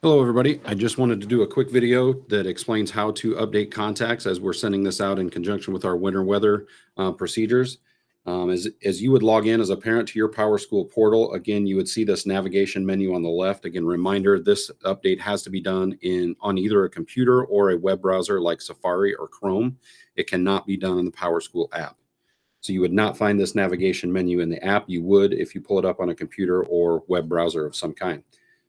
Hello, everybody. I just wanted to do a quick video that explains how to update contacts as we're sending this out in conjunction with our winter weather procedures. As you would log in as a parent to your PowerSchool portal, again, you would see this navigation menu on the left. Again, reminder, this update has to be done on either a computer or a web browser like Safari or Chrome. It cannot be done in the PowerSchool app. So you would not find this navigation menu in the app. You would if you pull it up on a computer or web browser of some kind.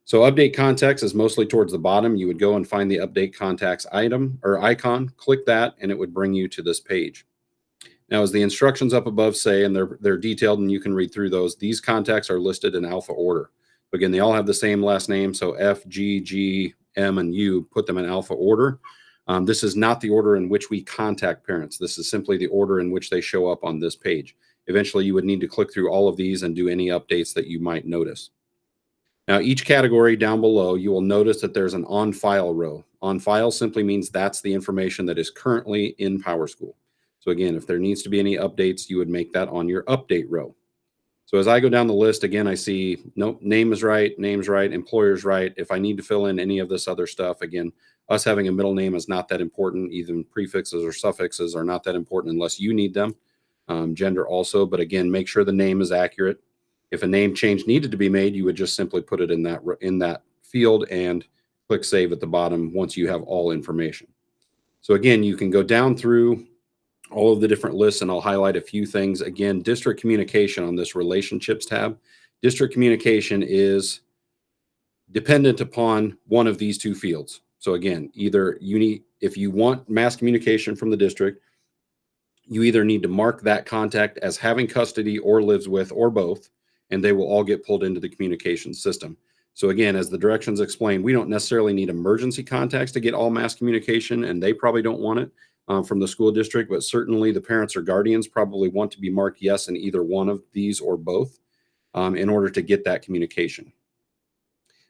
So update contacts is mostly towards the bottom. You would go and find the update contacts item or icon, click that, and it would bring you to this page. Now, as the instructions up above say, and they're detailed and you can read through those, these contacts are listed in alpha order. Again, they all have the same last name. So F, G, G, M, and U, put them in alpha order. This is not the order in which we contact parents. This is simply the order in which they show up on this page. Eventually, you would need to click through all of these and do any updates that you might notice. Now, each category down below, you will notice that there's an on file row. On file simply means that's the information that is currently in PowerSchool. So again, if there needs to be any updates, you would make that on your update row. So as I go down the list, again, I see, nope, name is right, name's right, employer's right. If I need to fill in any of this other stuff, again, us having a middle name is not that important. Even prefixes or suffixes are not that important unless you need them. Gender also, but again, make sure the name is accurate. If a name change needed to be made, you would just simply put it in that field and click save at the bottom once you have all information. So again, you can go down through all of the different lists and I'll highlight a few things. Again, district communication on this relationships tab. District communication is dependent upon one of these two fields. So again, if you want mass communication from the district, you either need to mark that contact as having custody or lives with or both, and they will all get pulled into the communication system. So again, as the directions explain, we don't necessarily need emergency contacts to get all mass communication, and they probably don't want it from the school district, but certainly the parents or guardians probably want to be marked yes in either one of these or both in order to get that communication.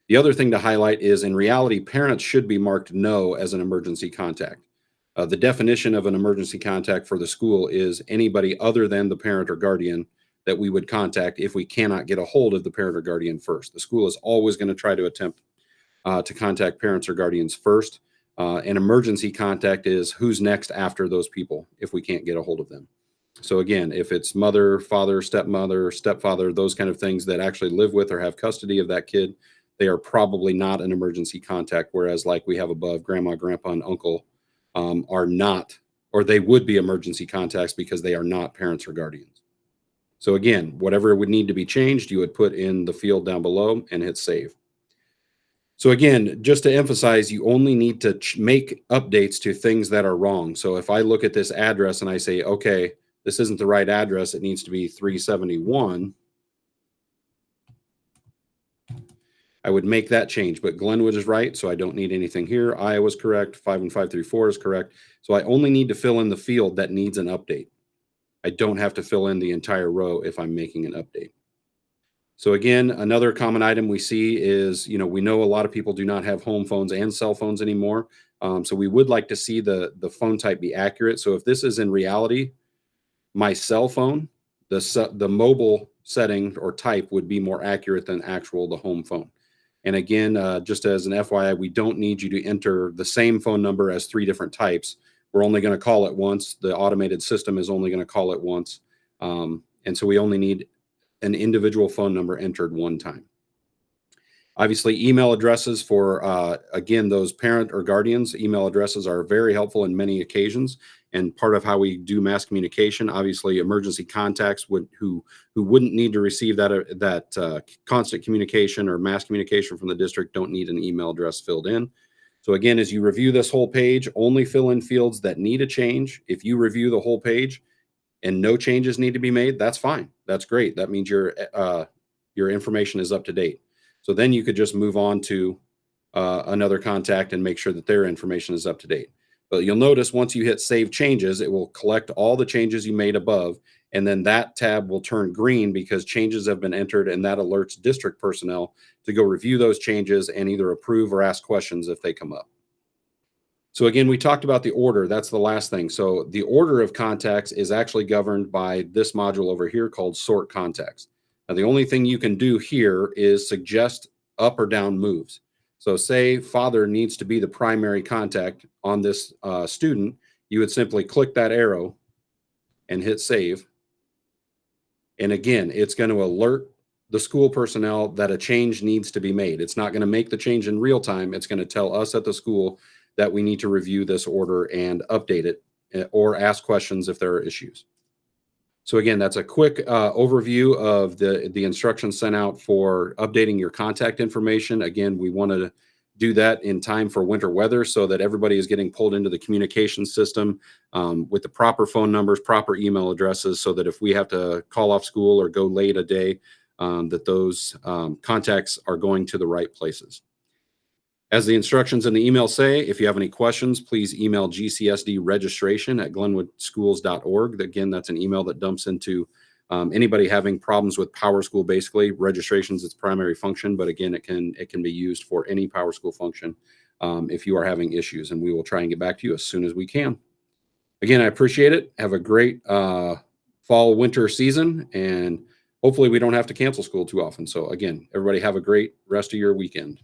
The other thing to highlight is in reality, parents should be marked no as an emergency contact. The definition of an emergency contact for the school is anybody other than the parent or guardian that we would contact if we cannot get a hold of the parent or guardian first. The school is always going to try to attempt to contact parents or guardians first. An emergency contact is who's next after those people if we can't get a hold of them. So again, if it's mother, father, stepfather, those kind of things that actually live with or have custody of that kid, they are probably not an emergency contact, whereas like we have above, grandma, grandpa, and uncle are not, or they would be emergency contacts because they are not parents or guardians. So again, whatever would need to be changed, you would put in the field down below and hit save. So again, just to emphasize, you only need to make updates to things that are wrong. So if I look at this address and I say, okay, this isn't the right address, it needs to be 371, I would make that change, but Glenwood is right, so I don't need anything here. Iowa's correct, 51534 is correct. So I only need to fill in the field that needs an update. I don't have to fill in the entire row if I'm making an update. So again, another common item we see is, we know a lot of people do not have home phones and cell phones anymore. So we would like to see the phone type be accurate. So if this is in reality, my cell phone, the mobile setting or type would be more accurate than the home phone. And again, just as an FYI, we don't need you to enter the same phone number as 3 different types. We're only going to call it once. The automated system is only going to call it once. And so we only need an individual phone number entered one time. Obviously, email addresses for, again, those parent or guardians, email addresses are very helpful in many occasions and part of how we do mass communication. Obviously, emergency contacts who wouldn't need to receive that constant communication or mass communication from the district don't need an email address filled in. So again, as you review this whole page, only fill in fields that need a change. If you review the whole page and no changes need to be made, that's fine. That's great. That means your information is up to date. So then you could just move on to another contact and make sure that their information is up to date. But you'll notice once you hit save changes, it will collect all the changes you made above, and then that tab will turn green because changes have been entered, and that alerts district personnel to go review those changes and either approve or ask questions if they come up. So again, we talked about the order. That's the last thing. So the order of contacts is actually governed by this module over here called sort contacts. Now, the only thing you can do here is suggest up or down moves. So say father needs to be the primary contact on this student, you would simply click that arrow and hit save. And again, it's going to alert the school personnel that a change needs to be made. It's not going to make the change in real time. It's going to tell us at the school that we need to review this order and update it or ask questions if there are issues. So again, that's a quick overview of the instructions sent out for updating your contact information. Again, we want to do that in time for winter weather so that everybody is getting pulled into the communication system with the proper phone numbers, proper email addresses, so that if we have to call off school or go late a day, that those contacts are going to the right places. As the instructions in the email say, if you have any questions, please email gcsdregistration@glenwoodschools.org. Again, that's an email that dumps into anybody having problems with PowerSchool. Basically, registration is its primary function, but again, it can be used for any PowerSchool function if you are having issues, and we will try and get back to you as soon as we can. Again, I appreciate it. Have a great fall, winter season, and hopefully we don't have to cancel school too often. So again, everybody have a great rest of your weekend.